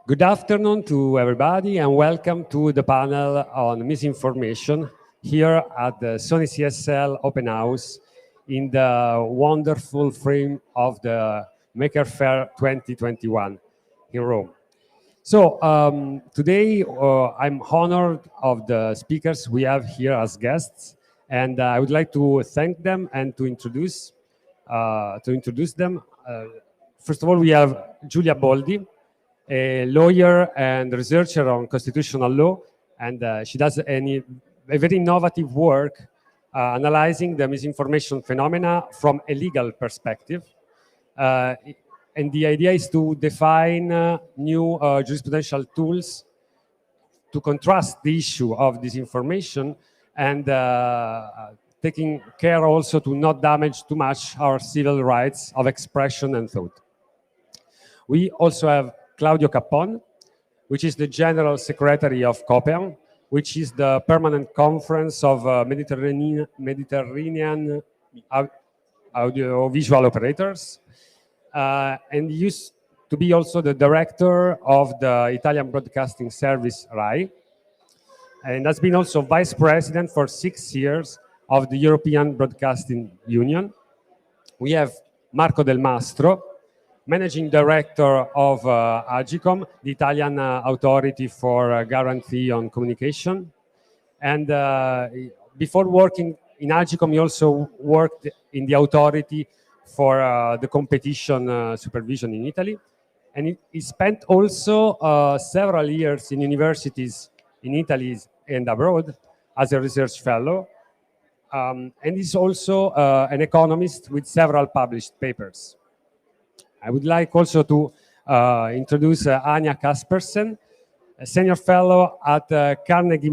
Good afternoon to everybody and welcome to the panel on misinformation here at the Sony CSL Open House in the wonderful frame of the Maker Faire 2021 in Rome. So today I'm honored of the speakers we have here as guests, and I would like to thank them and to introduce them. First of all, we have Giulia Boldi, a lawyer and researcher on constitutional law, and she does a very innovative work analyzing the misinformation phenomena from a legal perspective. And the idea is to define new jurisprudential tools to contrast the issue of disinformation and taking care also to not damage too much our civil rights of expression and thought. We also have Claudio Capon, which is the General Secretary of COPEAN, which is the Permanent Conference of Mediterranean Audiovisual Operators, and used to be also the Director of the Italian Broadcasting Service, RAI, and has been also Vice President for 6 years of the European Broadcasting Union. We have Marco Del Mastro, Managing Director of Agicom, the Italian authority for guarantee on communication. And before working in Agicom, he also worked in the authority for the competition supervision in Italy. And he spent also several years in universities in Italy and abroad as a research fellow. And he's also an economist with several published papers. I would like also to introduce Anja Kaspersen, a senior fellow at Carnegie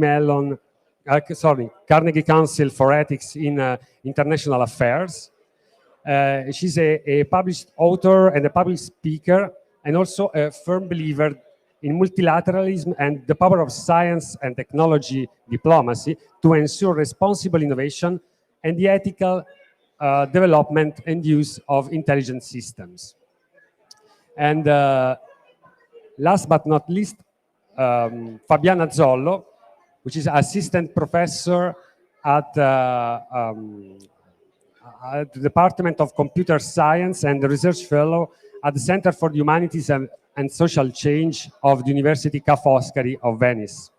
Council for Ethics in International Affairs. She's a published author and a public speaker, and also a firm believer in multilateralism and the power of science and technology diplomacy to ensure responsible innovation and the ethical development and use of intelligent systems. And last but not least, Fabiana Zollo, which is assistant professor at the Department of Computer Science and the research fellow at the Center for Humanities and Social Change of the University Ca' Foscari of Venice.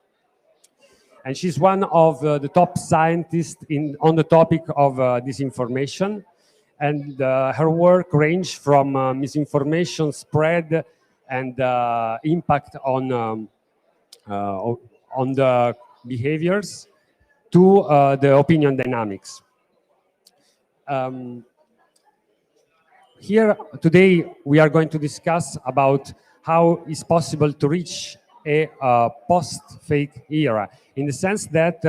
And she's one of the top scientists on the topic of disinformation. And her work range from misinformation spread and impact on the behaviors to the opinion dynamics. Here today we are going to discuss about how it's possible to reach a post-fake era, in the sense that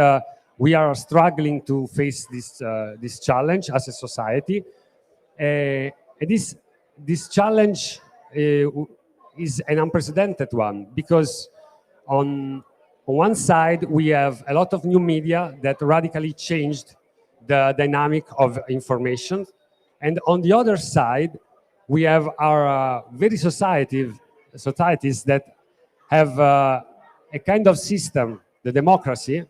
we are struggling to face this challenge as a society. This challenge is an unprecedented one, because on one side we have a lot of new media that radically changed the dynamic of information, and on the other side we have our very societies that have a kind of system, the democracy,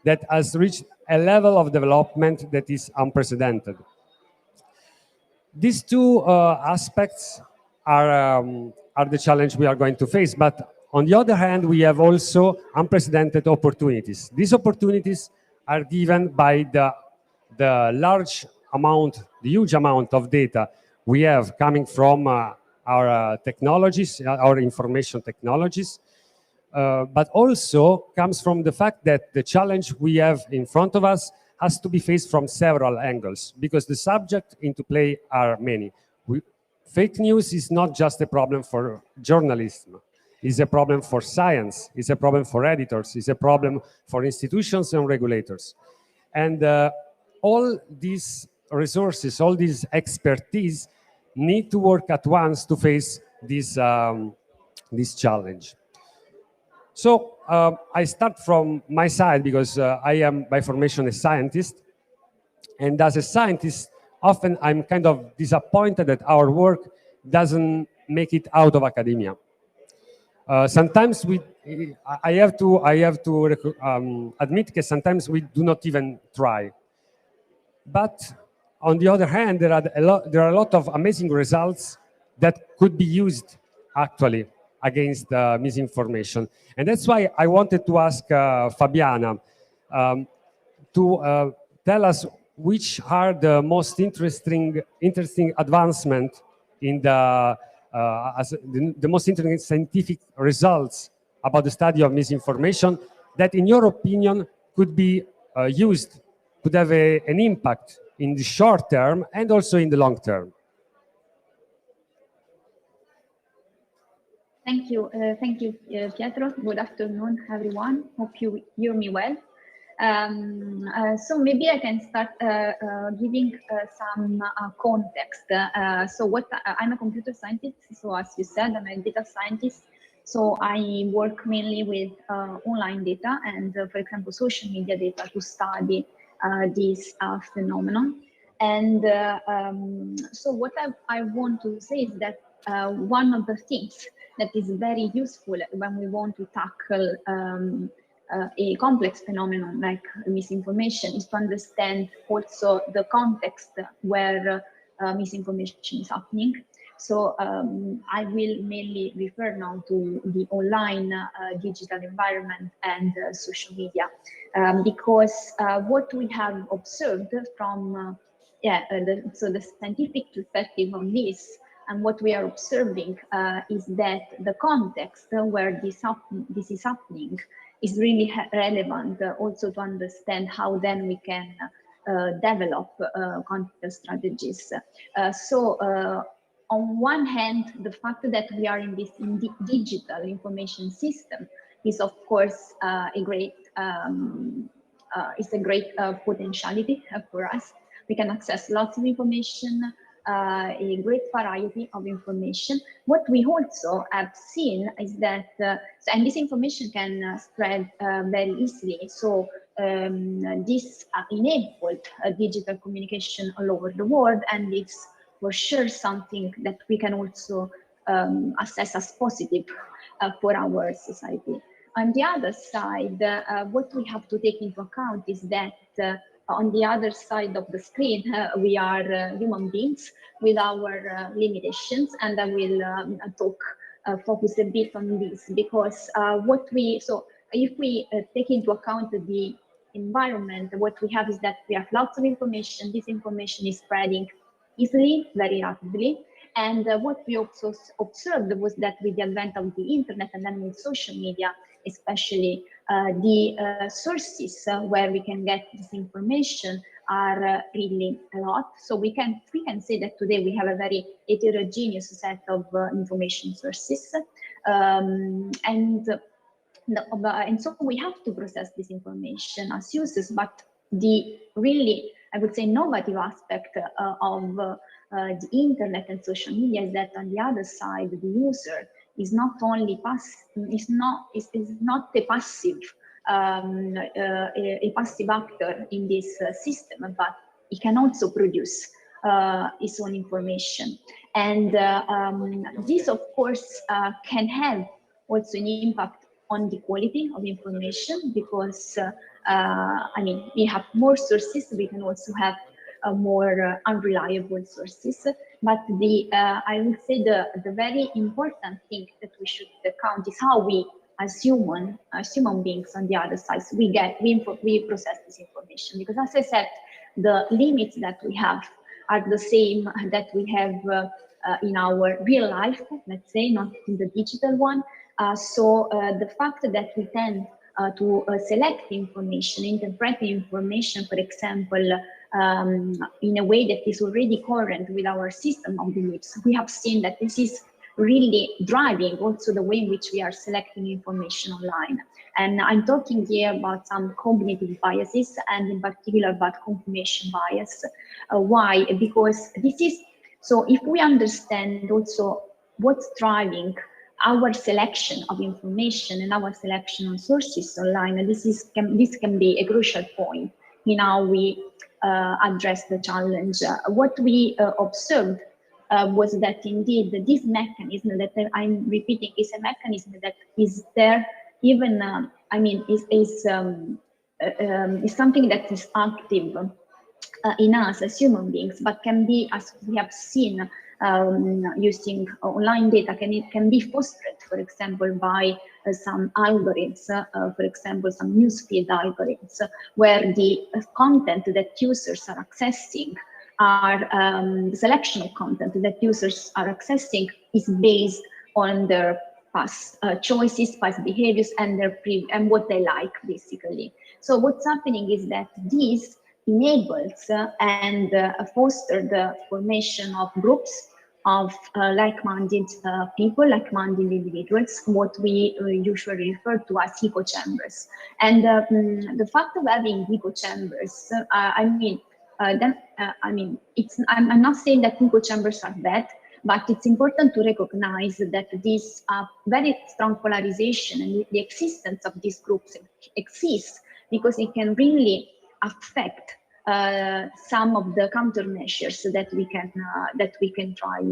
that has reached a level of development that is unprecedented. These two aspects are the challenge we are going to face, but on the other hand, we have also unprecedented opportunities. These opportunities are given by the huge amount of data we have coming from our technologies, our information technologies, but also comes from the fact that the challenge we have in front of us has to be faced from several angles, because the subjects into play are many. Fake news is not just a problem for journalism. It's a problem for science. It's a problem for editors. It's a problem for institutions and regulators. And all these resources, all this expertise need to work at once to face this challenge. So I start from my side, because I am by formation a scientist. And as a scientist, often I'm kind of disappointed that our work doesn't make it out of academia. Sometimes I have to admit that sometimes we do not even try. But on the other hand, there are a lot of amazing results that could be used actually against misinformation. And that's why I wanted to ask Fabiana to tell us which are the most interesting advancement in the most interesting scientific results about the study of misinformation that, in your opinion, could be used, could have an impact in the short term and also in the long term. Thank you, Pietro. Good afternoon, everyone. Hope you hear me well. So maybe I can start giving some context. I'm a computer scientist, so as you said, I'm a data scientist. So I work mainly with online data and, for example, social media data to study this phenomenon. And so what I want to say is that one of the things that is very useful when we want to tackle a complex phenomenon like misinformation is to understand also the context where misinformation is happening. So I will mainly refer now to the online digital environment and social media, because what we have observed from the scientific perspective on this and what we are observing is that the context where this is happening is really relevant also to understand how then we can develop content strategies. On one hand, the fact that we are in this digital information system is, of course, a great potentiality for us. We can access lots of information, a great variety of information. What we also have seen is that, and this information can spread very easily. So this enabled digital communication all over the world, and it's for sure something that we can also assess as positive for our society. On the other side, what we have to take into account is that on the other side of the screen, we are human beings with our limitations, and I will focus a bit on this, because if we take into account the environment, what we have is that we have lots of information. This information is spreading easily, very rapidly. And what we also observed was that with the advent of the internet and then with social media, especially the sources where we can get this information are really a lot. So we can say that today we have a very heterogeneous set of information sources, and so we have to process this information as users. But the really, I would say, innovative aspect of the internet and social media is that on the other side, the user is not only is not a passive actor in this system, but it can also produce its own information. And this, of course, can have also an impact on the quality of information, because I mean, we have more sources, we can also have more unreliable sources. But I would say the very important thing that we should count is how we, as human beings on the other side, we process this information. Because as I said, the limits that we have are the same that we have in our real life, let's say, not in the digital one. So the fact that we tend to select information, interpret information, for example, in a way that is already current with our system of beliefs, we have seen that this is really driving also the way in which we are selecting information online. And I'm talking here about some cognitive biases, and in particular about confirmation bias. Why? Because this is, so if we understand also what's driving our selection of information and our selection of sources online, this can be a crucial point in how we address the challenge. What we observed was that indeed this mechanism that I'm repeating is a mechanism that is there even, is something that is active in us as human beings, but can be, as we have seen, using online data, can be fostered, for example, by some algorithms, for example, some newsfeed algorithms, where the content that users are accessing are, the selection of content that users are accessing is based on their past choices, past behaviors, and and what they like, basically. So what's happening is that this enables and foster the formation of groups of like-minded people, like-minded individuals, what we usually refer to as echo chambers. And the fact of having echo chambers, I'm not saying that echo chambers are bad, but it's important to recognize that this very strong polarization and the existence of these groups exists because it can really affect some of the countermeasures that we can try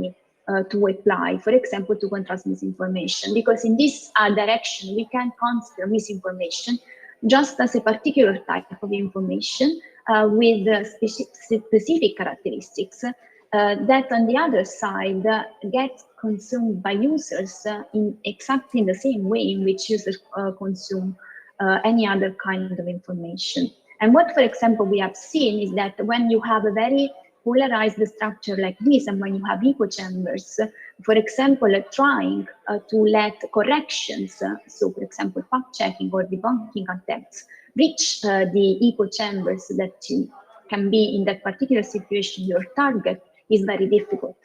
to apply, for example, to contrast misinformation. Because in this direction, we can consider misinformation just as a particular type of information with specific characteristics that, on the other side, get consumed by users in exactly the same way in which users consume any other kind of information. And what, for example, we have seen is that when you have a very polarized structure like this, and when you have echo chambers, for example, trying to let corrections, so for example, fact-checking or debunking attempts, reach the echo chambers that can be in that particular situation your target is very difficult.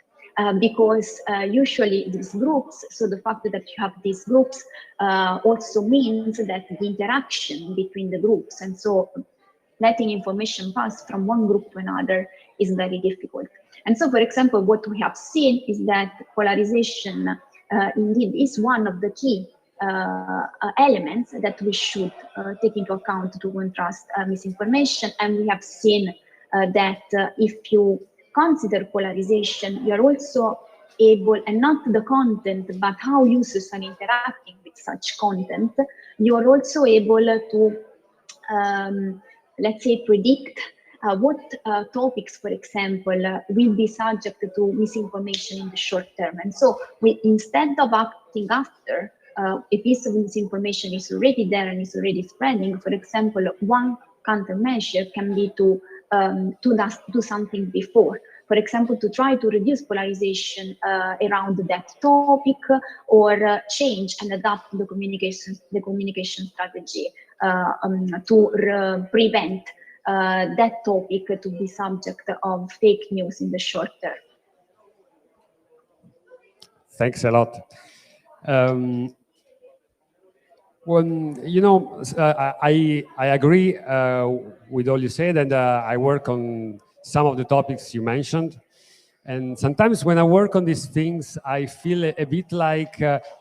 Because usually these groups, so the fact that you have these groups also means that the interaction between the groups, and so letting information pass from one group to another is very difficult. And so, for example, what we have seen is that polarization indeed is one of the key elements that we should take into account to contrast misinformation. And we have seen that if you consider polarization, you are also able, and not the content, but how users are interacting with such content, you are also able to let's say, predict what topics, for example, will be subject to misinformation in the short term. And so instead of acting after a piece of misinformation is already there and is already spreading, for example, one countermeasure can be to do something before. For example, to try to reduce polarization around that topic, or change and adapt the communication strategy to prevent that topic to be subject of fake news in the short term. Thanks a lot. I agree with all you said, and I work on some of the topics you mentioned. And sometimes when I work on these things, I feel a bit like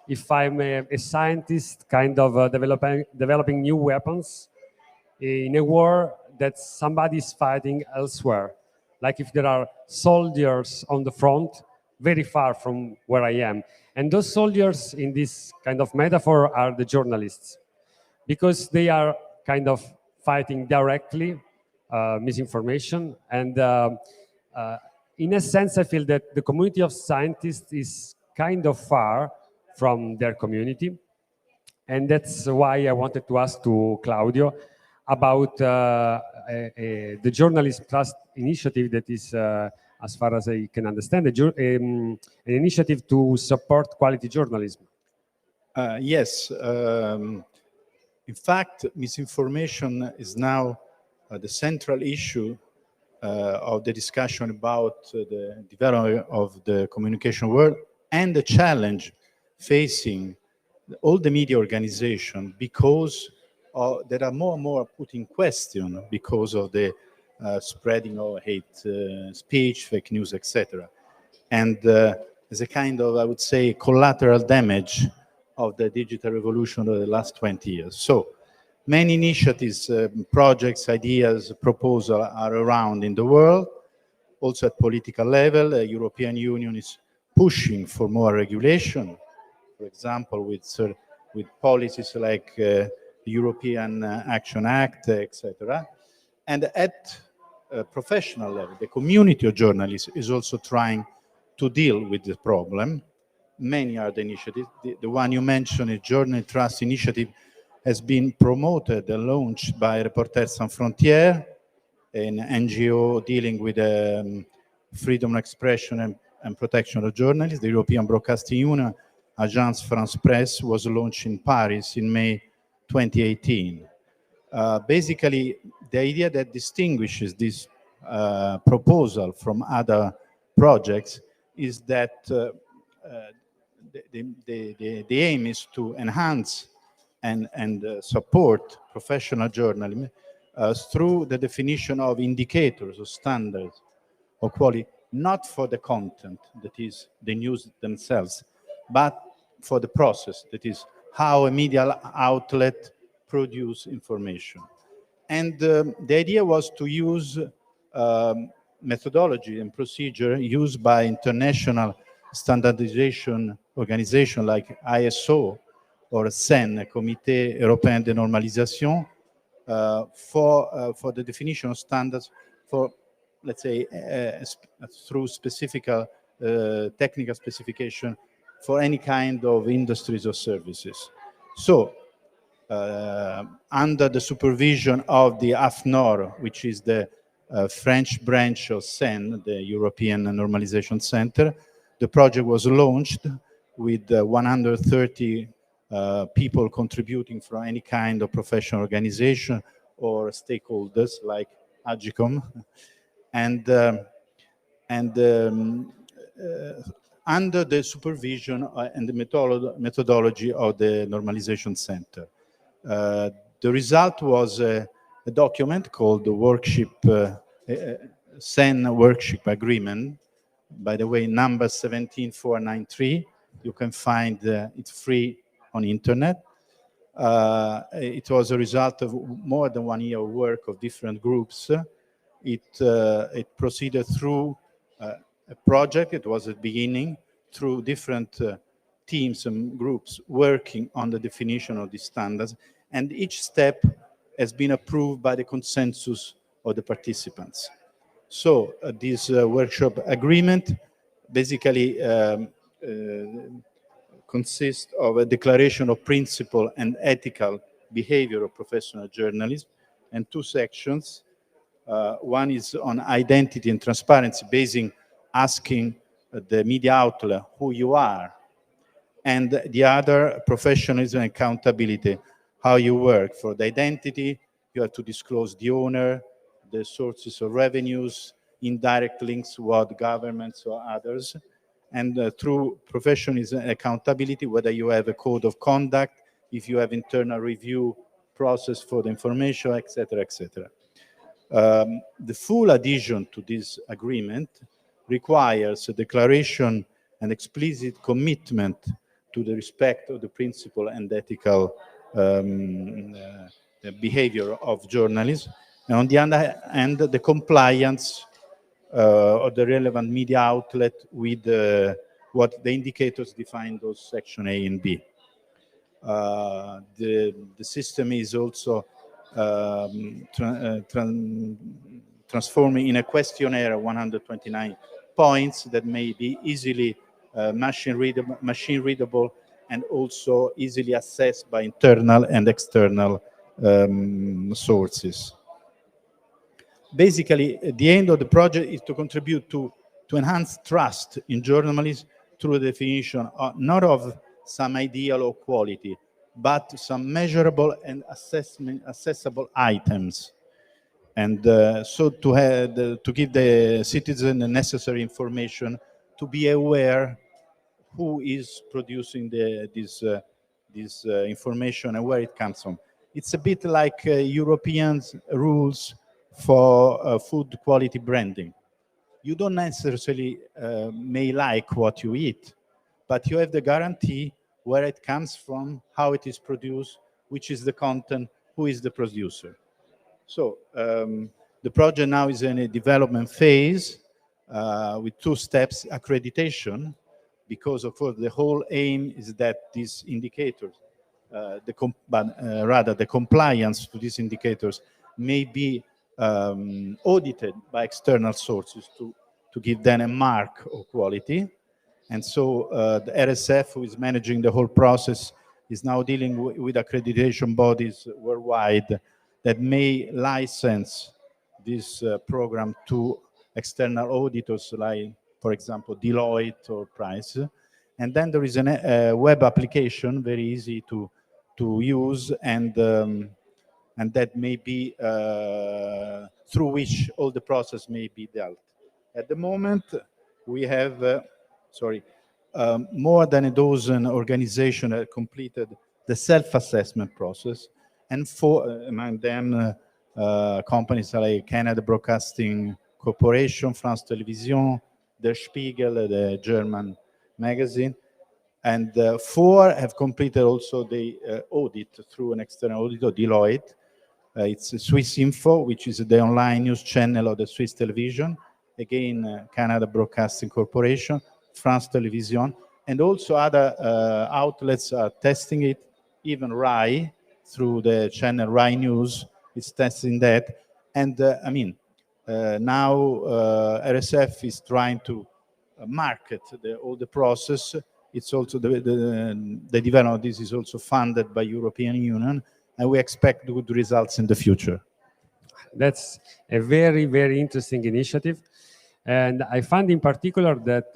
if I'm a scientist, kind of developing new weapons in a war that somebody is fighting elsewhere. Like if there are soldiers on the front, very far from where I am. And those soldiers in this kind of metaphor are the journalists, because they are kind of fighting directly misinformation. And in a sense, I feel that the community of scientists is kind of far from their community. And that's why I wanted to ask to Claudio about the Journalist Trust Initiative that is, as far as I can understand, an initiative to support quality journalism. Yes. In fact, misinformation is now the central issue of the discussion about the development of the communication world and the challenge facing all the media organizations, because there are more and more put in question because of the spreading of hate speech, fake news, etc. And as a kind of, I would say, collateral damage of the digital revolution of the last 20 years. So many initiatives, projects, ideas, proposals are around in the world. Also at political level, the European Union is pushing for more regulation, for example, with policies like the European Action Act, etc. And at professional level, the community of journalists is also trying to deal with the problem. Many are the initiatives. The one you mentioned, a Journal Trust Initiative, has been promoted and launched by Reporters Sans Frontières, an NGO dealing with freedom of expression and protection of journalists. The European Broadcasting Union, Agence France Presse, was launched in Paris in May 2018. Basically, the idea that distinguishes this proposal from other projects is that the aim is to enhance and support professional journalism through the definition of indicators or standards of quality, not for the content, that is the news themselves, but for the process, that is how a media outlet produce information. And the idea was to use methodology and procedure used by international standardization organization like ISO or CEN, Comité Européen de Normalisation, for the definition of standards for, let's say, through specific technical specification for any kind of industries or services. So, under the supervision of the AFNOR, which is the French branch of CEN, the European Normalization Center, the project was launched with 130 people contributing from any kind of professional organization or stakeholders like Agicom, and under the supervision and the methodology of the Normalization Center. The result was a document called the CEN Workshop Agreement, by the way, number 17493. You can find it free on internet. It was a result of more than 1 year of work of different groups. It proceeded through a project. It was at the beginning through different teams and groups working on the definition of these standards, and each step has been approved by the consensus of the participants. So this workshop agreement basically consists of a declaration of principle and ethical behavior of professional journalism and two sections. One is on identity and transparency, asking the media outlet who you are, and the other, professionalism and accountability, how you work. For the identity, you have to disclose the owner, the sources of revenues, indirect links with governments or others. And through professionalism and accountability, whether you have a code of conduct, if you have internal review process for the information, etc., etc. The full adhesion to this agreement requires a declaration and explicit commitment to the respect of the principle and ethical behavior of journalism, and on the other hand, the compliance of the relevant media outlet with what the indicators define those section A and B. The system is also transforming in a questionnaire 129 points that may be easily machine readable and also easily assessed by internal and external sources. Basically, the aim of the project is to contribute to enhance trust in journalism through the definition not of some ideal or quality, but some measurable and accessible items. And so to give the citizen the necessary information to be aware who is producing this information and where it comes from. It's a bit like European rules for food quality branding. You don't necessarily may like what you eat, but you have the guarantee where it comes from, how it is produced, which is the content, who is the producer. So the project now is in a development phase. with 2 steps: accreditation, because of course the whole aim is that these indicators, rather the compliance to these indicators may be audited by external sources to give them a mark of quality. And so the RSF, who is managing the whole process, is now dealing with accreditation bodies worldwide that may license this program to external auditors, like, for example, Deloitte or Price. And then there is a web application, very easy to use, and that may be through which all the process may be dealt. At the moment, we have, more than a dozen organizations that completed the self-assessment process, and 4 among them companies like Canada Broadcasting Corporation, France Television, Der Spiegel, the German magazine, and 4 have completed also the audit through an external auditor, Deloitte. It's Swiss Info, which is the online news channel of the Swiss television. Again, Canada Broadcasting Corporation, France Television, and also other outlets are testing it. Even RAI, through the channel RAI News, is testing that. And now RSF is trying to market all the process. It's also the development of this is also funded by European Union, and we expect good results in the future. That's a very, very interesting initiative. And I find in particular that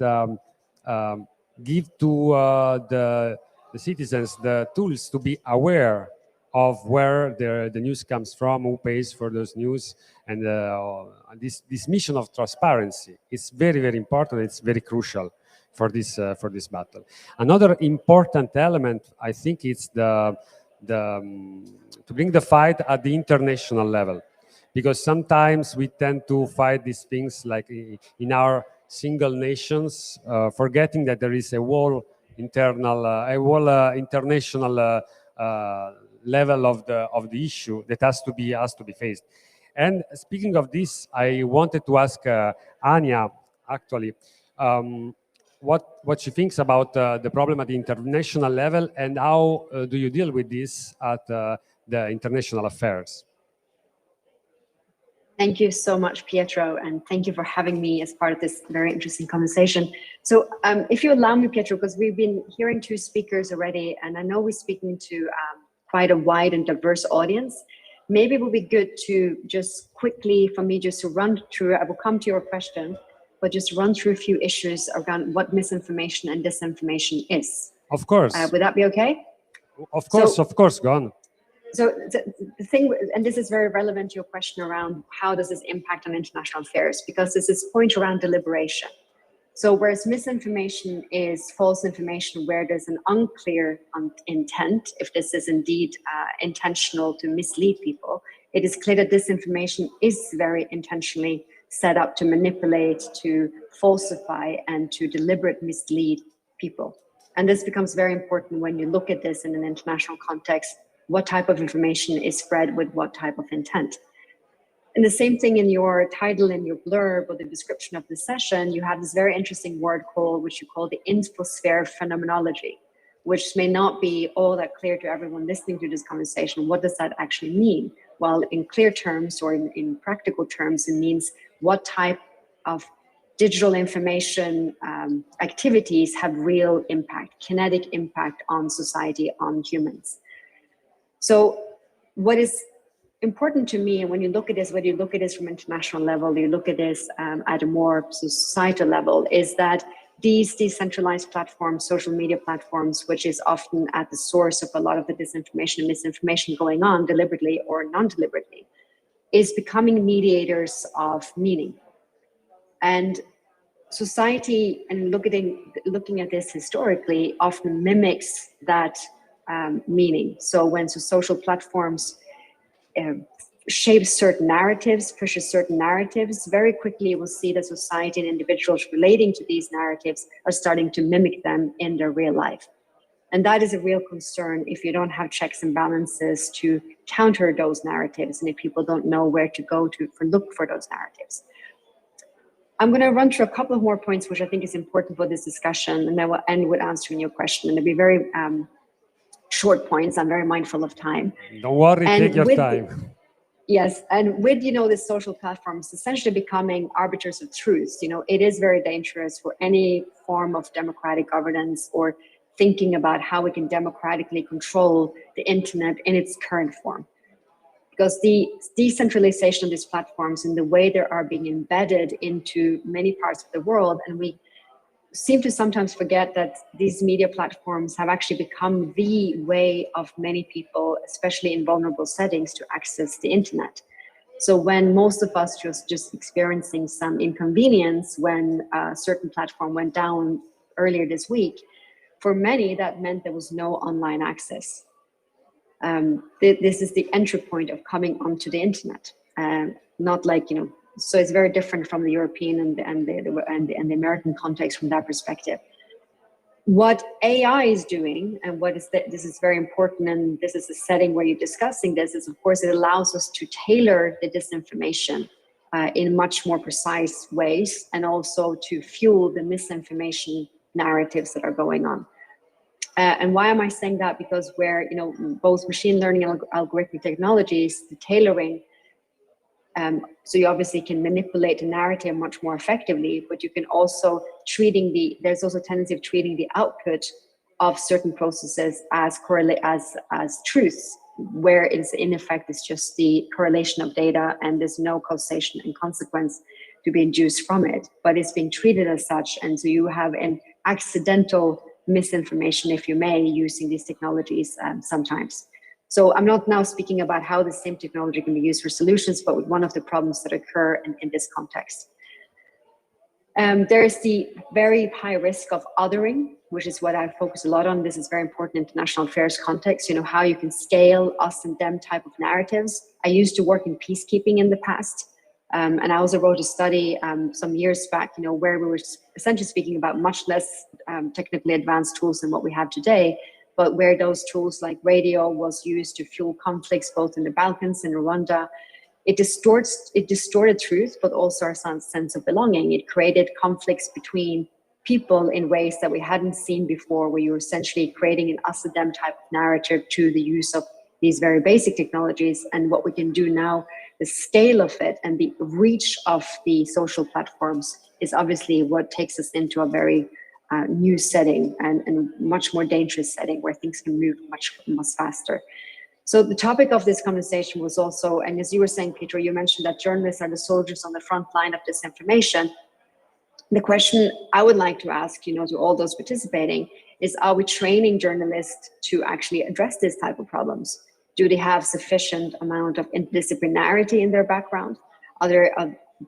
give to the citizens the tools to be aware of where the news comes from, who pays for those news, and this mission of transparency is very, very important. It's very crucial for this battle. Another important element, I think, it's to bring the fight at the international level, because sometimes we tend to fight these things like in our single nations, forgetting that there is a whole international level of the issue that has to be faced. And speaking of this, I wanted to ask Anya, actually, what she thinks about the problem at the international level, and how do you deal with this at the international affairs? Thank you so much, Pietro, and thank you for having me as part of this very interesting conversation. So if you allow me, Pietro, because we've been hearing 2 speakers already, and I know we're speaking to quite a wide and diverse audience, maybe it would be good to just quickly, for me, just to run through, I will come to your question, but just run through a few issues around what misinformation and disinformation is. Of course. Would that be okay? Of course, go on. So the thing, and this is very relevant to your question around how does this impact on international affairs, because this is point around deliberation. So whereas misinformation is false information where there's an unclear intent, if this is indeed intentional to mislead people, it is clear that disinformation is very intentionally set up to manipulate, to falsify, and to deliberately mislead people. And this becomes very important when you look at this in an international context. What type of information is spread with what type of intent? And the same thing in your title, in your blurb, or the description of the session, you have this very interesting word called, which you call the infosphere phenomenology, which may not be all that clear to everyone listening to this conversation. What does that actually mean? Well, in clear terms, or in practical terms, it means what type of digital information activities have real impact, kinetic impact on society, on humans. So what is important to me, and when you look at this, whether you look at this from international level, you look at this at a more societal level, is that these decentralized platforms, social media platforms, which is often at the source of a lot of the disinformation and misinformation going on, deliberately or non-deliberately, is becoming mediators of meaning. And society, and looking at this historically, often mimics that meaning. So when social platforms shape certain narratives, pushes certain narratives, very quickly you will see that society and individuals relating to these narratives are starting to mimic them in their real life. And that is a real concern if you don't have checks and balances to counter those narratives, and if people don't know where to go to look for those narratives. I'm going to run through a couple of more points, which I think is important for this discussion, and I will end with answering your question. And they'll be very short points. I'm very mindful of time. Don't worry, And take your time. Yes, and with, you know, the social platforms essentially becoming arbiters of truth, you know, it is very dangerous for any form of democratic governance or thinking about how we can democratically control the internet in its current form. Because the decentralization of these platforms and the way they are being embedded into many parts of the world, and we seem to sometimes forget that these media platforms have actually become the way of many people, especially in vulnerable settings, to access the internet. So when most of us just experiencing some inconvenience when a certain platform went down earlier this week, for many that meant there was no online access. This is the entry point of coming onto the internet, not like, you know, so it's very different from the European and the American context from that perspective. What AI is doing, and what is that, this is very important, and this is a setting where you're discussing this, is of course it allows us to tailor the disinformation in much more precise ways, and also to fuel the misinformation narratives that are going on. And why am I saying that? Because where, you know, both machine learning and algorithmic technologies, the tailoring, so you obviously can manipulate the narrative much more effectively, but you can also there's also a tendency of treating the output of certain processes as truths, where it's in effect it's just the correlation of data and there's no causation and consequence to be induced from it, but it's being treated as such. And so you have an accidental misinformation, if you may, using these technologies sometimes. So I'm not now speaking about how the same technology can be used for solutions, but with one of the problems that occur in this context. There is the very high risk of othering, which is what I focus a lot on. This is very important in international affairs context, you know, how you can scale us and them type of narratives. I used to work in peacekeeping in the past. And I also wrote a study some years back, you know, where we were essentially speaking about much less technically advanced tools than what we have today, but where those tools like radio was used to fuel conflicts both in the Balkans and Rwanda. It distorted truth, but also our sense of belonging. It created conflicts between people in ways that we hadn't seen before, where you were essentially creating an us and them type of narrative to the use of these very basic technologies. And what we can do now, the scale of it and the reach of the social platforms is obviously what takes us into a very new setting and much more dangerous setting where things can move much faster. So the topic of this conversation was also, and as you were saying, Peter, you mentioned that journalists are the soldiers on the front line of disinformation. The question I would like to ask, you know, to all those participating is, are we training journalists to actually address this type of problems? Do they have sufficient amount of interdisciplinarity in their background? Are they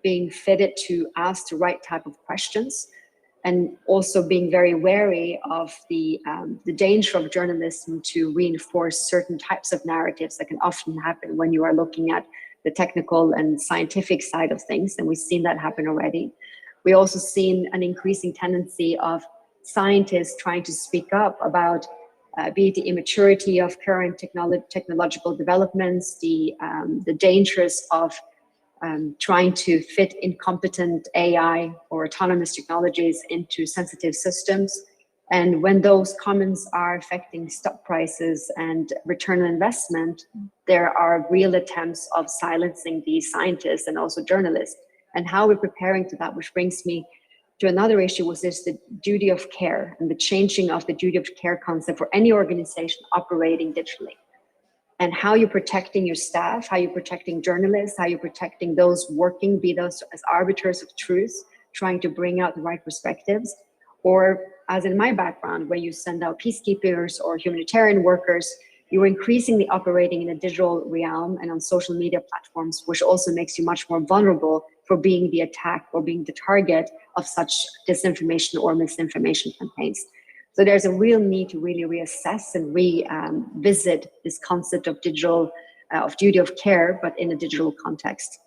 being fitted to ask the right type of questions? And also being very wary of the danger of journalism to reinforce certain types of narratives that can often happen when you are looking at the technical and scientific side of things. And we've seen that happen already. We also seen an increasing tendency of scientists trying to speak up about be it the immaturity of current technological developments, the dangers of trying to fit incompetent AI or autonomous technologies into sensitive systems. And when those comments are affecting stock prices and return on investment, there are real attempts of silencing these scientists and also journalists. And how we're preparing to that, which brings me to another issue, was this the duty of care and the changing of the duty of care concept for any organization operating digitally. And how you're protecting your staff, how you're protecting journalists, how you're protecting those working, be those as arbiters of truth, trying to bring out the right perspectives. Or as in my background, where you send out peacekeepers or humanitarian workers, you're increasingly operating in a digital realm and on social media platforms, which also makes you much more vulnerable for being the attack or being the target of such disinformation or misinformation campaigns. So there's a real need to really reassess and revisit this concept of digital, of duty of care, but in a digital context.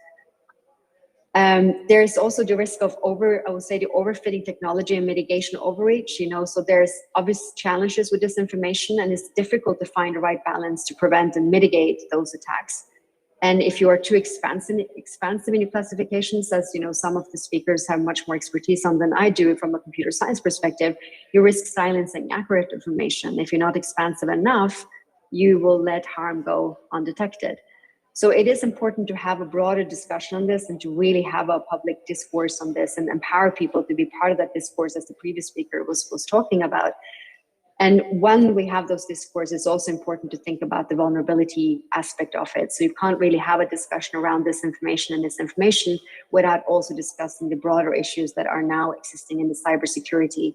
There's also the risk of I would say the overfitting technology and mitigation overreach, you know, so there's obvious challenges with disinformation, and it's difficult to find the right balance to prevent and mitigate those attacks. And if you are too expansive in your classifications, as some of the speakers have much more expertise on than I do from a computer science perspective, you risk silencing accurate information. If you're not expansive enough, you will let harm go undetected. So it is important to have a broader discussion on this and to really have a public discourse on this and empower people to be part of that discourse, as the previous speaker was talking about. And when we have those discourses, it's also important to think about the vulnerability aspect of it. So you can't really have a discussion around disinformation and misinformation without also discussing the broader issues that are now existing in the cybersecurity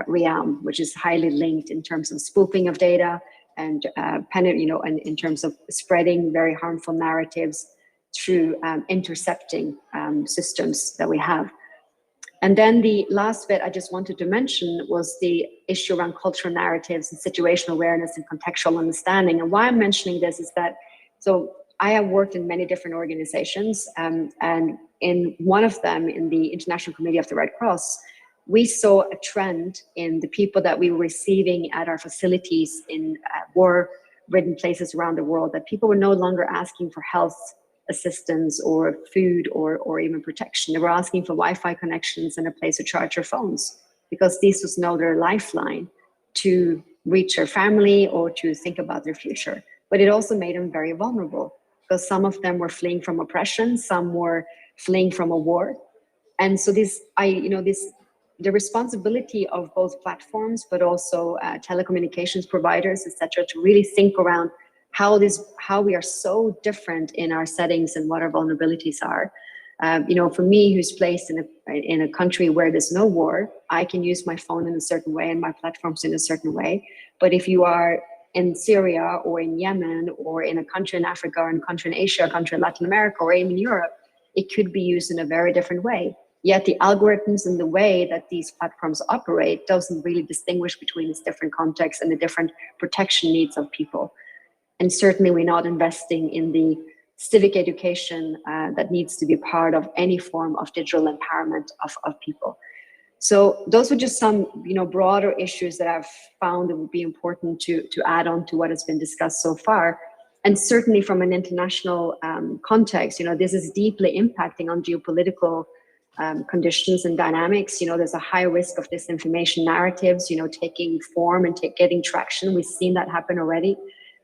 realm, which is highly linked in terms of spoofing of data and and in terms of spreading very harmful narratives through intercepting systems that we have. And then the last bit I just wanted to mention was the issue around cultural narratives and situational awareness and contextual understanding. And why I'm mentioning this is that, so I have worked in many different organizations, and in one of them, in the International Committee of the Red Cross, we saw a trend in the people that we were receiving at our facilities in war-ridden places around the world, that people were no longer asking for health assistance or food or even protection. They were asking for Wi-Fi connections and a place to charge their phones, because this was now their lifeline to reach their family or to think about their future. But it also made them very vulnerable, because some of them were fleeing from oppression, some were fleeing from a war. And so the responsibility of both platforms, but also telecommunications providers, etc., to really think around how we are so different in our settings and what our vulnerabilities are. For me, who's placed in a country where there's no war, I can use my phone in a certain way and my platforms in a certain way. But if you are in Syria or in Yemen or in a country in Africa or in a country in Asia, a country in Latin America or even Europe, it could be used in a very different way. Yet the algorithms and the way that these platforms operate doesn't really distinguish between these different contexts and the different protection needs of people. And certainly we're not investing in the civic education that needs to be part of any form of digital empowerment of people. So those were just some broader issues that I've found that would be important to add on to what has been discussed so far. And certainly from an international context, this is deeply impacting on geopolitical conditions and dynamics. There's a high risk of disinformation narratives, taking form and getting traction. We've seen that happen already.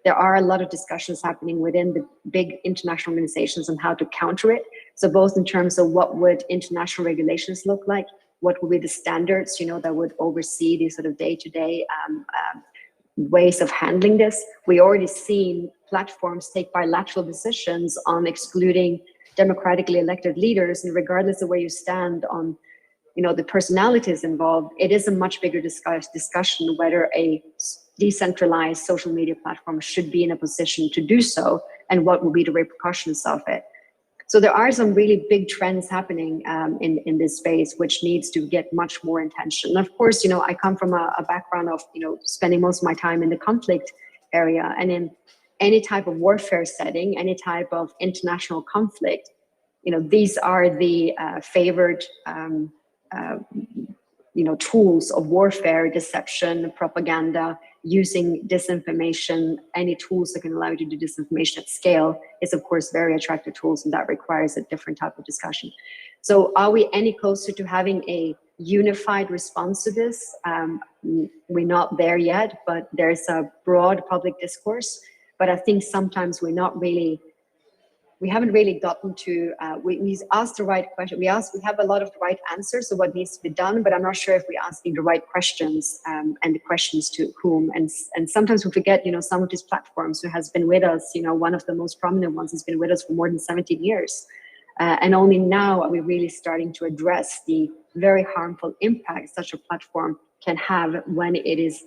There are a lot of discussions happening within the big international organizations on how to counter it. So both in terms of what would international regulations look like, what would be the standards, that would oversee these sort of day-to-day ways of handling this. We already seen platforms take bilateral decisions on excluding democratically elected leaders, and regardless of where you stand on the personalities involved, it is a much bigger discussion whether a decentralized social media platform should be in a position to do so, and what will be the repercussions of it. So there are some really big trends happening in this space, which needs to get much more attention. Of course, I come from a background of spending most of my time in the conflict area, and in any type of warfare setting, any type of international conflict, these are the favored tools of warfare: deception, propaganda, using disinformation. Any tools that can allow you to do disinformation at scale is, of course, very attractive tools, and that requires a different type of discussion. So are we any closer to having a unified response to this? We're not there yet, but there's a broad public discourse. But I think sometimes we haven't really gotten to, we asked the right question. We have a lot of the right answers of what needs to be done, but I'm not sure if we're asking the right questions, and the questions to whom. And sometimes we forget, some of these platforms who has been with us, one of the most prominent ones has been with us for more than 17 years. And only now are we really starting to address the very harmful impact such a platform can have when it is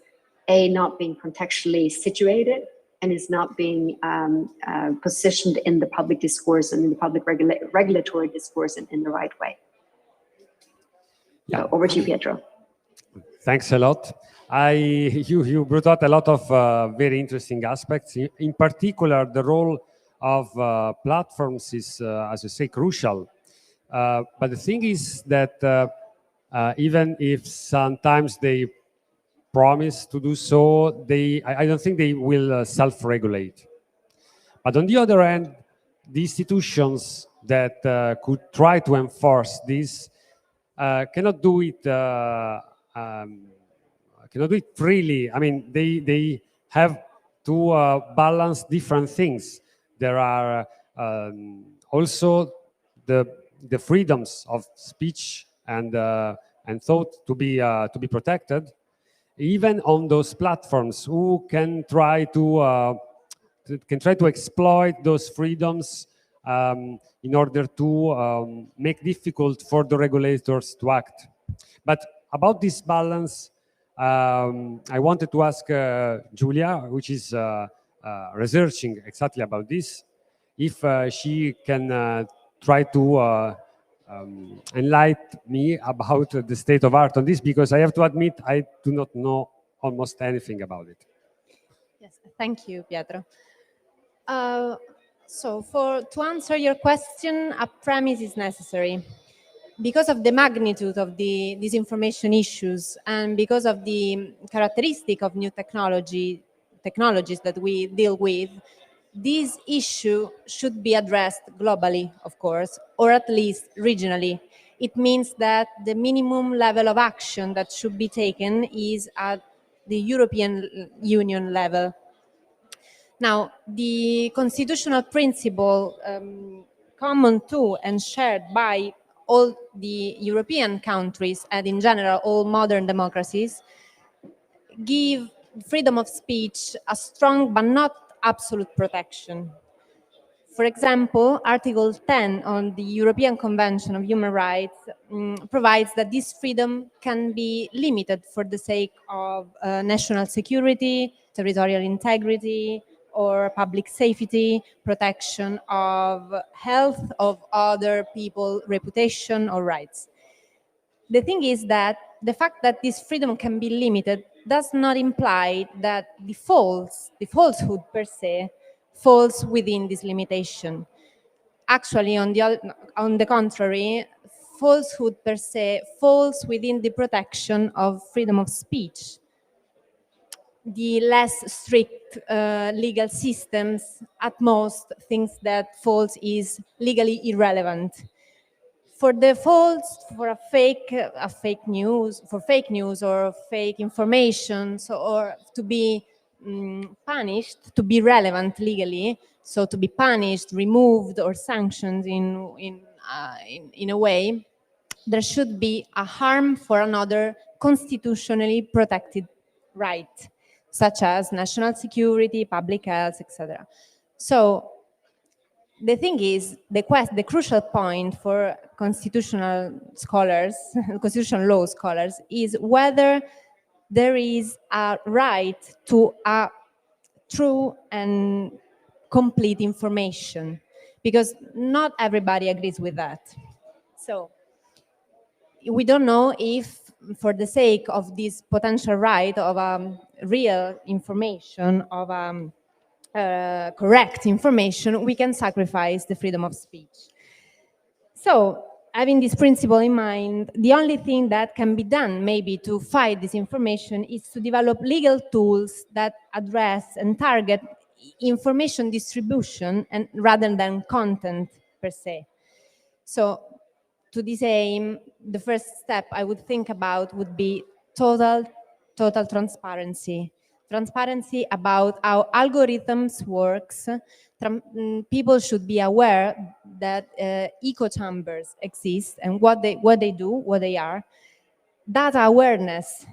not being contextually situated, and is not being positioned in the public discourse and in the public regulatory discourse in the right way. Yeah. So over to you, Pietro. Thanks a lot. You brought out a lot of very interesting aspects. In particular, the role of platforms is, as you say, crucial. But the thing is that even if sometimes they promise to do so, I don't think they will self-regulate. But on the other hand, the institutions that could try to enforce this cannot do it freely. I mean, they have to balance different things. There are also the freedoms of speech and thought to be protected, even on those platforms who can try to exploit those freedoms in order to make difficult for the regulators to act. But about this balance, I wanted to ask Julia, which is researching exactly about this, if she can try to enlighten me about the state of art on this, because I have to admit I do not know almost anything about it. Yes, thank you, Pietro. So to answer your question, a premise is necessary. Because of the magnitude of the disinformation issues and because of the characteristic of new technologies that we deal with, this issue should be addressed globally, of course, or at least regionally. It means that the minimum level of action that should be taken is at the European Union level. Now, the constitutional principle common to and shared by all the European countries and in general all modern democracies give freedom of speech a strong but not absolute protection. For example, Article 10 on the European Convention of Human Rights provides that this freedom can be limited for the sake of national security, territorial integrity, or public safety, protection of health of other people's reputation or rights. The thing is that the fact that this freedom can be limited does not imply that the falsehood per se falls within this limitation. Actually, on the contrary, falsehood per se falls within the protection of freedom of speech. The less strict legal systems at most thinks that false is legally irrelevant. For the false, for fake news or fake information, or to be punished, to be relevant legally, so to be punished, removed, or sanctioned in a way, there should be a harm for another constitutionally protected right, such as national security, public health, etc. So the thing is, the crucial point for constitutional scholars, constitutional law scholars, is whether there is a right to a true and complete information, because not everybody agrees with that. So we don't know if, for the sake of this potential right of real information, of correct information, we can sacrifice the freedom of speech. So, having this principle in mind, the only thing that can be done maybe to fight disinformation is to develop legal tools that address and target information distribution and rather than content per se. So, to this aim, the first step I would think about would be total transparency. Transparency about how algorithms works. People should be aware that echo chambers exist and what they do, what they are. Data awareness.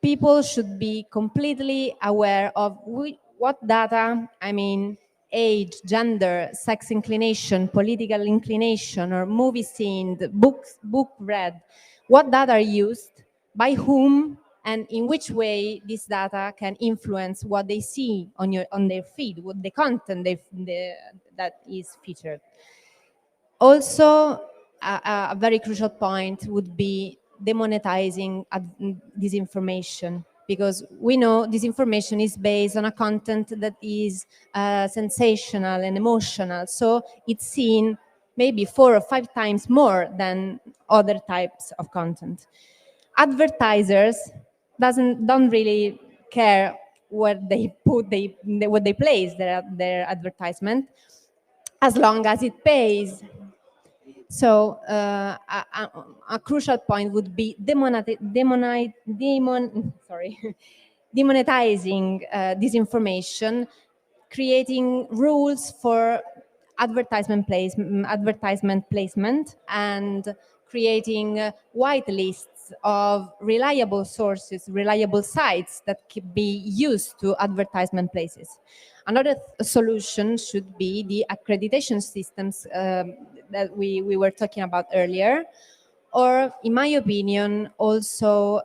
People should be completely aware of what data, I mean, age, gender, sex inclination, political inclination, or movie seen, book read, what data are used, by whom, and in which way this data can influence what they see on their feed, what the content that is featured. Also, a very crucial point would be demonetizing disinformation, because we know disinformation is based on a content that is sensational and emotional, so it's seen maybe 4 or 5 times more than other types of content. Advertisers don't really care where they put what they place their advertisement. as long as it pays. So a crucial point would be demonetizing disinformation, creating rules for advertisement placement, and creating white lists of reliable sources, reliable sites that can be used to advertisement places. Another solution should be the accreditation systems that we were talking about earlier, or, in my opinion, also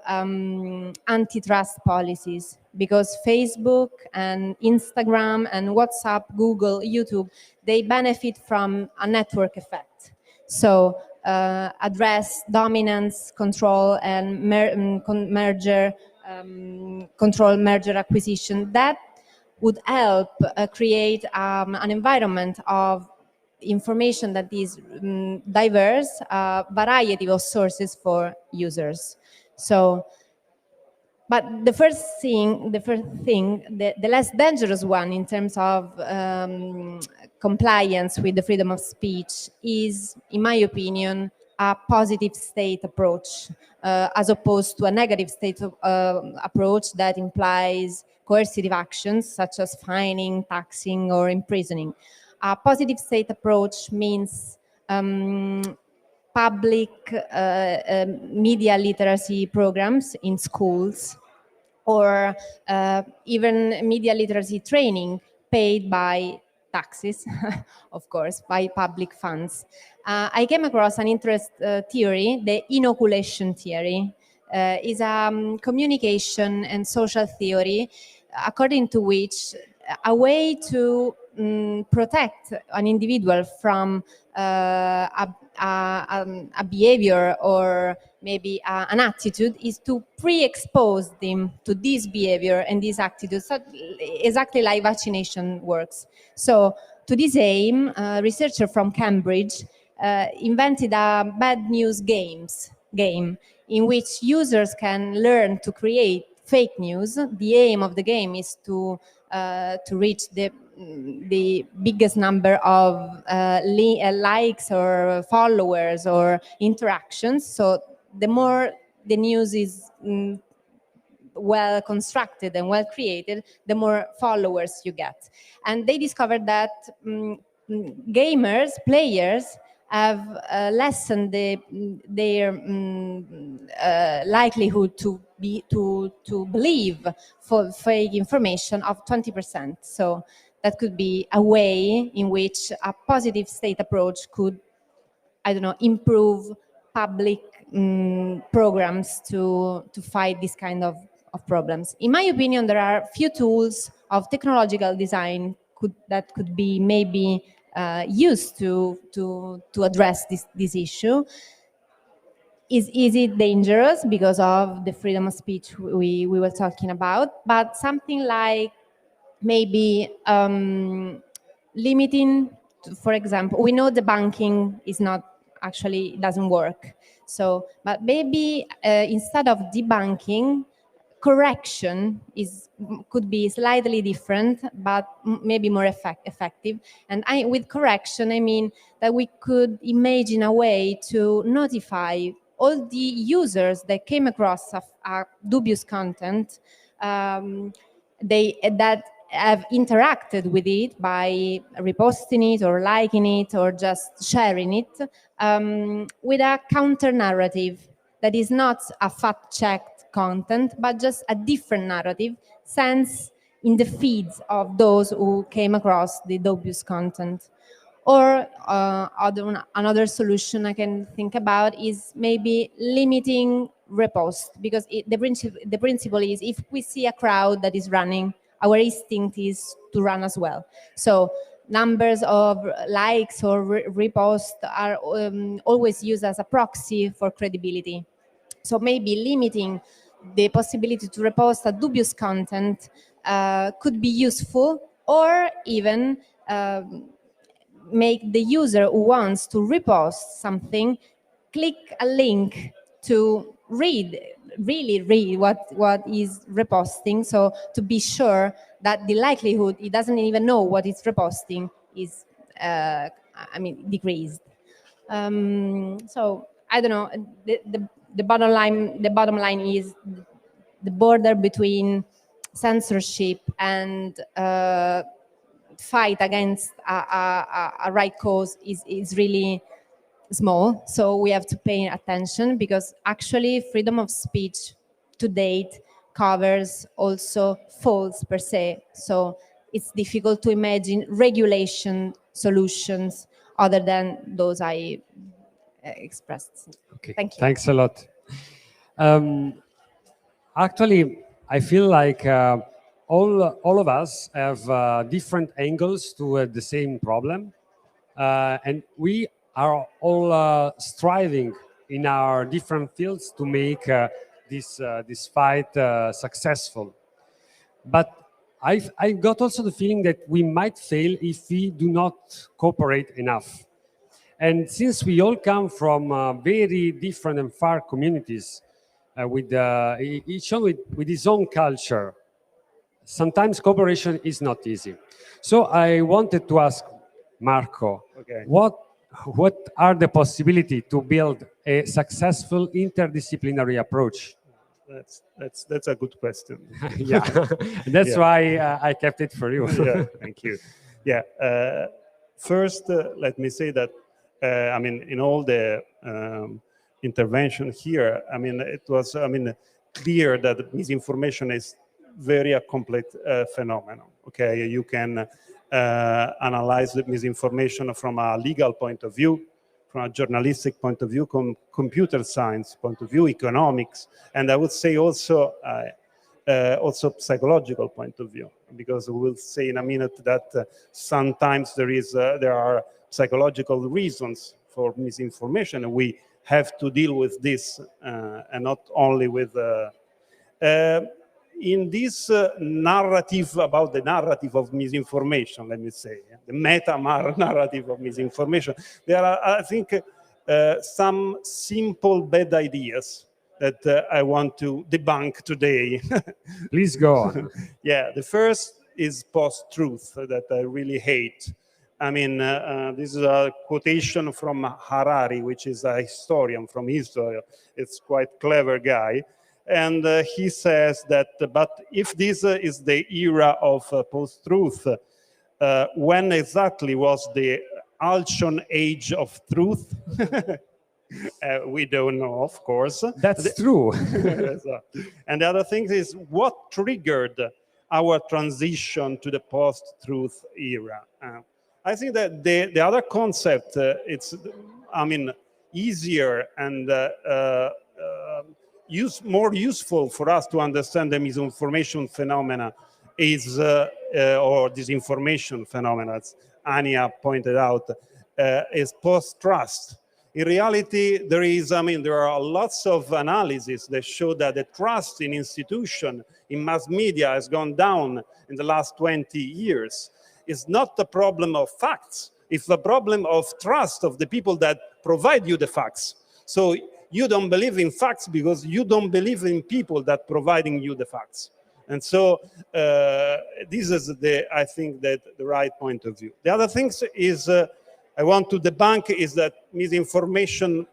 antitrust policies, because Facebook and Instagram and WhatsApp, Google, YouTube, they benefit from a network effect. So address dominance, control, and merger acquisition. That would help create an environment of information that is diverse, variety of sources for users. So, but the first thing, the less dangerous one in terms of compliance with the freedom of speech is, in my opinion, a positive state approach, as opposed to a negative state approach that implies coercive actions such as fining, taxing, or imprisoning. A positive state approach means public media literacy programs in schools, or even media literacy training paid by taxes, of course, by public funds. I came across an theory, the inoculation theory. Is a communication and social theory according to which a way to protect an individual from a behavior or maybe an attitude is to pre-expose them to this behavior and this attitude, so exactly like vaccination works. So to this aim, a researcher from Cambridge invented a bad news game in which users can learn to create fake news. The aim of the game is to reach the biggest number of likes or followers or interactions. So the more the news is well constructed and well created, the more followers you get. And they discovered that players have lessened their likelihood to believe for fake information of 20%. So that could be a way in which a positive state approach could, I don't know, improve public programs to fight this kind of problems. In my opinion, there are few tools of technological design that could be maybe used to address this issue. Is it dangerous because of the freedom of speech we were talking about? But something like maybe limiting, for example, we know debunking is not actually doesn't work. So, but maybe instead of debunking, correction could be slightly different, but maybe more effective. And with correction, I mean that we could imagine a way to notify all the users that came across a dubious content, that have interacted with it by reposting it or liking it or just sharing it, with a counter narrative that is not a fact-checked content, but just a different narrative sent in the feeds of those who came across the dubious content. Or another solution I can think about is maybe limiting repost, because the principle is, if we see a crowd that is running, our instinct is to run as well. So numbers of likes or reposts are always used as a proxy for credibility. So maybe limiting the possibility to repost a dubious content could be useful, or even make the user who wants to repost something click a link to really read what is reposting, so to be sure that the likelihood he doesn't even know what it's reposting is decreased. So I don't know. The bottom line is the border between censorship and fight against a right cause is really small. So we have to pay attention, because actually freedom of speech to date covers also false per se. So it's difficult to imagine regulation solutions other than those I expressed. Okay. Thank you. Thanks a lot. Actually, I feel like all of us have different angles to the same problem, and we are all striving in our different fields to make this fight successful. But I've got also the feeling that we might fail if we do not cooperate enough. And since we all come from very different and far communities, with each one with his own culture, sometimes cooperation is not easy. So I wanted to ask Marco, Okay. what are the possibilities to build a successful interdisciplinary approach? That's a good question. Yeah, that's Yeah. why I kept it for you. Yeah, thank you. Yeah, first, let me say that, in all the intervention here, it was, clear that misinformation is very a complex phenomenon. Okay, you can analyze the misinformation from a legal point of view, from a journalistic point of view, computer science point of view, economics, and I would say also psychological point of view, because we will say in a minute that sometimes there are psychological reasons for misinformation, and we have to deal with this, and not only with in this narrative about the narrative of misinformation, let me say, the meta narrative of misinformation, there are, I think, some simple bad ideas that I want to debunk today. Please go on. Yeah, the first is post-truth that I really hate. This is a quotation from Harari, which is a historian from Israel. It's quite clever guy. And he says that, but if this is the era of post-truth, when exactly was the Alchon age of truth? We don't know, of course. That's true. And the other thing is, what triggered our transition to the post-truth era? I think that the other concept, it's, easier and more useful for us to understand the misinformation phenomena is, or disinformation phenomena, as Ania pointed out, is post-trust. In reality, there are lots of analyses that show that the trust in institution, in mass media, has gone down in the last 20 years. It's not a problem of facts. It's a problem of trust of the people that provide you the facts. So you don't believe in facts because you don't believe in people that providing you the facts. And so this is I think that the right point of view. The other thing is, I want to debunk is that misinformation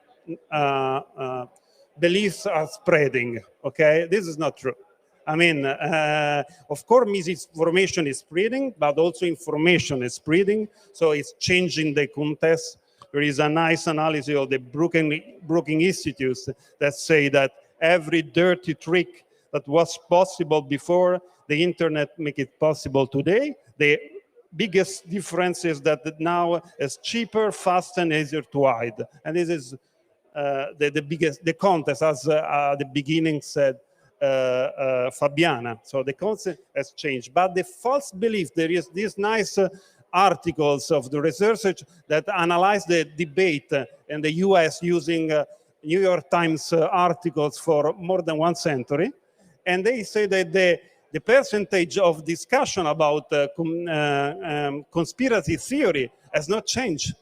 beliefs are spreading, okay? This is not true. Of course, misinformation is spreading, but also information is spreading, so it's changing the context. There is a nice analysis of the Debunking Institute that say that every dirty trick that was possible before the internet make it possible today. The biggest difference is that now it's cheaper, fast, and easier to hide. And this is the context, as at the beginning said Fabiana. So the concept has changed. But the false belief, there is these nice articles of the researchers that analyze the debate in the US using New York Times articles for more than 1 century. And they say that the percentage of discussion about conspiracy theory has not changed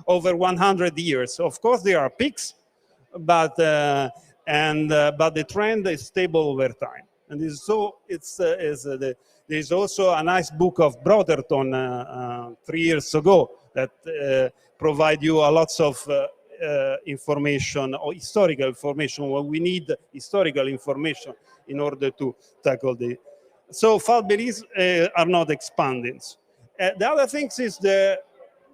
over 100 years. Of course, there are peaks, but the trend is stable over time. And there's also a nice book of Brotherton 3 years ago that provide you a lots of information or historical information. Well, we need historical information in order to tackle the. So false beliefs are not expanding. The other thing is the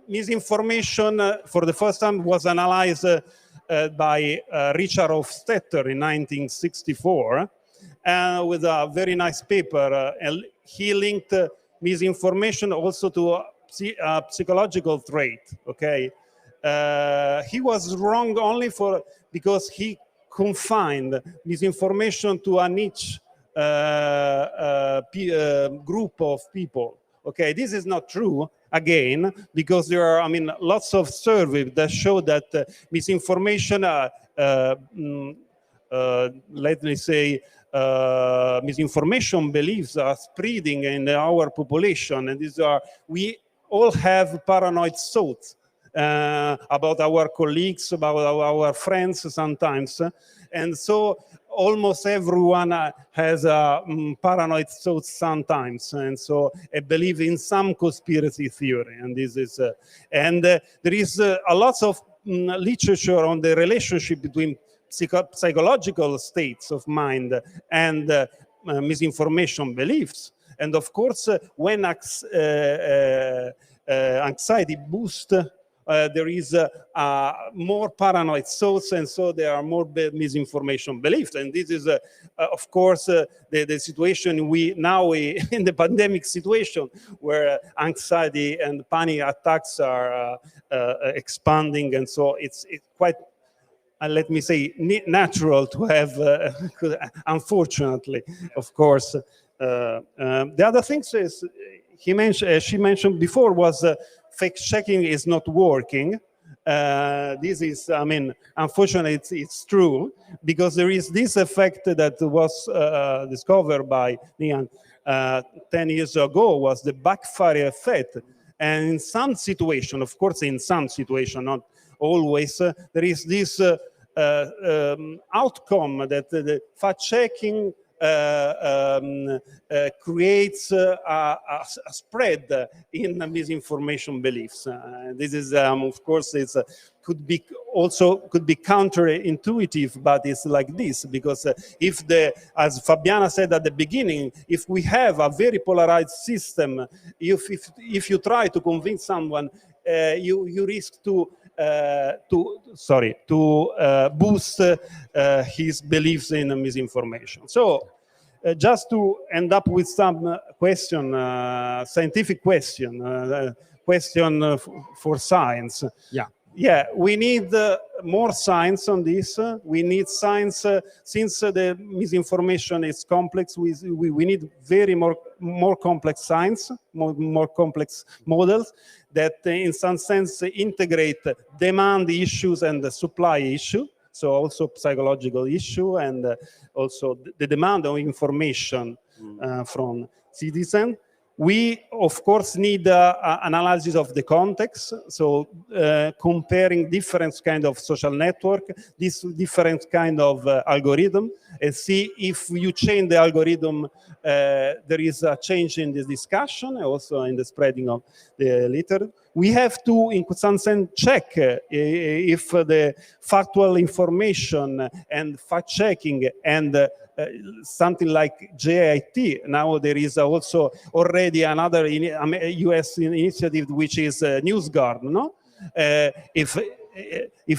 misinformation for the first time was analyzed by Richard Hofstetter in 1964 with a very nice paper. And he linked misinformation also to a psychological trait, okay? He was wrong only because he confined misinformation to a niche group of people. Okay, this is not true, again, because there are, lots of surveys that show that misinformation, let me say, misinformation beliefs are spreading in our population, and we all have paranoid thoughts about our colleagues, about our friends sometimes, and so almost everyone has paranoid thoughts sometimes, and so I believe in some conspiracy theory, and this is there is a lot of literature on the relationship between psychological states of mind and misinformation beliefs. And of course, when anxiety boosts, there is more paranoid thoughts, and so there are more misinformation beliefs. And this is, of course, the situation we now in the pandemic situation, where anxiety and panic attacks are expanding, and so it's quite, let me say, natural to have, unfortunately, of course. The other thing is, she mentioned before was fact checking is not working. This is, unfortunately, it's true, because there is this effect that was discovered by Nian 10 years ago, was the backfire effect. And in some situation, of course, in some situation, not always, there is this outcome that the fact checking creates a spread in misinformation beliefs. This is, of course, could be counterintuitive, but it's like this, because if as Fabiana said at the beginning, if we have a very polarized system, if you try to convince someone, you risk to boost his beliefs in misinformation. So just to end up with some question, scientific question for science. Yeah, we need more science on this. We need science, since the misinformation is complex, we need more complex science, more complex models that in some sense integrate demand issues and the supply issue, so also psychological issue, and also the demand of information from citizens. We, of course, need analysis of the context, so comparing different kind of social network, this different kind of algorithm, and see if you change the algorithm, there is a change in the discussion, also in the spreading of the literature. We have to, in some sense, check if the factual information and fact-checking and something like JIT. Now there is also already another US initiative, which is NewsGuard. No, if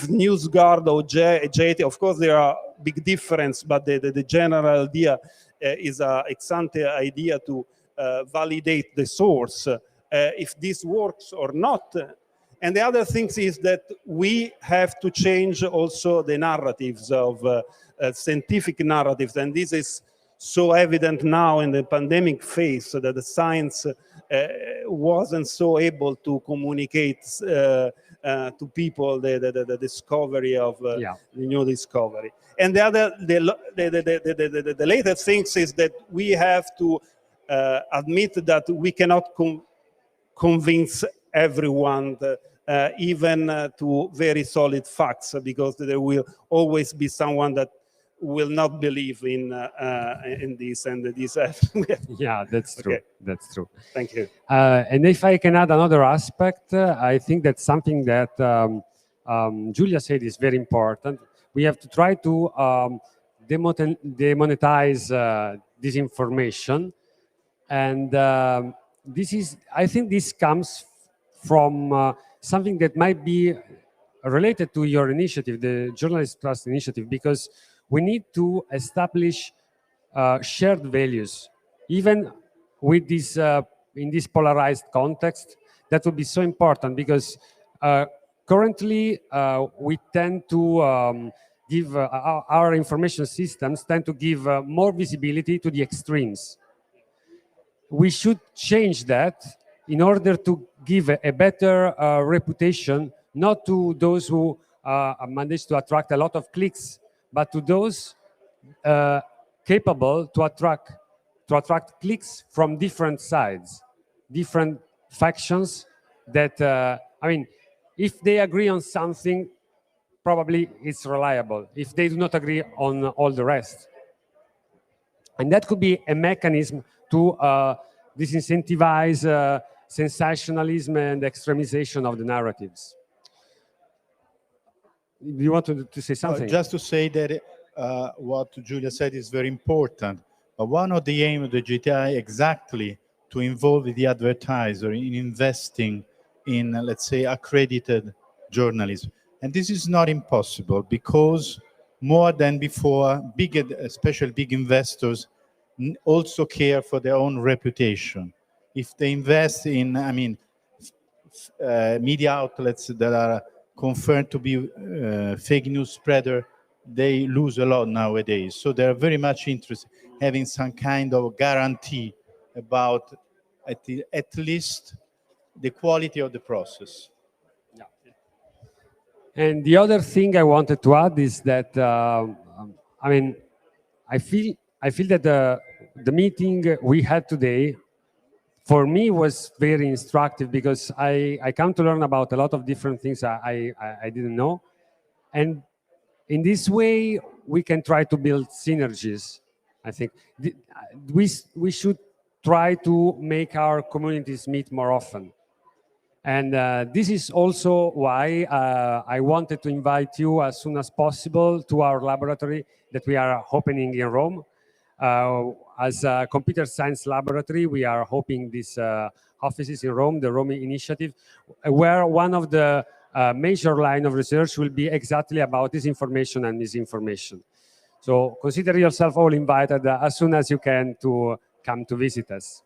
NewsGuard or JIT, of course there are big difference, but the general idea is a ex-ante idea to validate the source, if this works or not. And the other thing is that we have to change also the narratives of scientific narratives, and this is so evident now in the pandemic phase, that the science wasn't so able to communicate to people the discovery of the new discovery. And the later things is that we have to admit that we cannot convince everyone, even to very solid facts, because there will always be someone that will not believe in this and this. Yeah, that's true. Okay. That's true. Thank you. And if I can add another aspect, I think that's something that Julia said is very important. We have to try to demonetize disinformation, and I think this comes from something that might be related to your initiative, the Journalist Trust Initiative, because we need to establish shared values, even with this in this polarized context. That would be so important, because currently we tend to give our information systems tend to give more visibility to the extremes. We should change that in order to give a better reputation, not to those who manage to attract a lot of clicks, but to those capable to attract clicks from different sides, different factions. That I mean, if they agree on something, probably it's reliable. If they do not agree on all the rest, and that could be a mechanism to disincentivize sensationalism and extremization of the narratives. You want to say something? Just to say that what Julia said is very important. One of the aims of the GTI exactly to involve the advertiser in investing in, let's say, accredited journalism. And this is not impossible, because more than before, especially big investors also care for their own reputation. If they invest in, I mean, media outlets that are confirmed to be fake news spreader, they lose a lot nowadays. So they're very much interested in having some kind of guarantee about at least the quality of the process. Yeah. And the other thing I wanted to add is that I mean, I feel that the meeting we had today, for me, was very instructive, because I come to learn about a lot of different things I didn't know. And in this way, we can try to build synergies. I think we should try to make our communities meet more often. And this is also why I wanted to invite you as soon as possible to our laboratory that we are opening in Rome. As a computer science laboratory, we are hoping these offices in Rome, the Rome Initiative, where one of the major line of research will be exactly about disinformation and misinformation. So consider yourself all invited as soon as you can to come to visit us.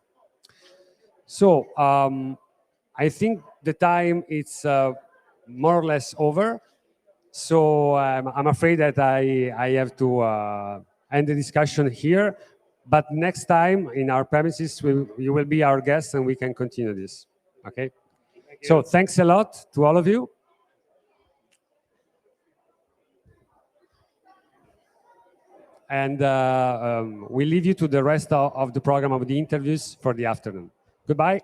So I think the time is more or less over. So I'm afraid that I have to end the discussion here. But next time in our premises, you will be our guest and we can continue this. Okay? So thanks a lot to all of you. And we leave you to the rest of the program of the interviews for the afternoon. Goodbye.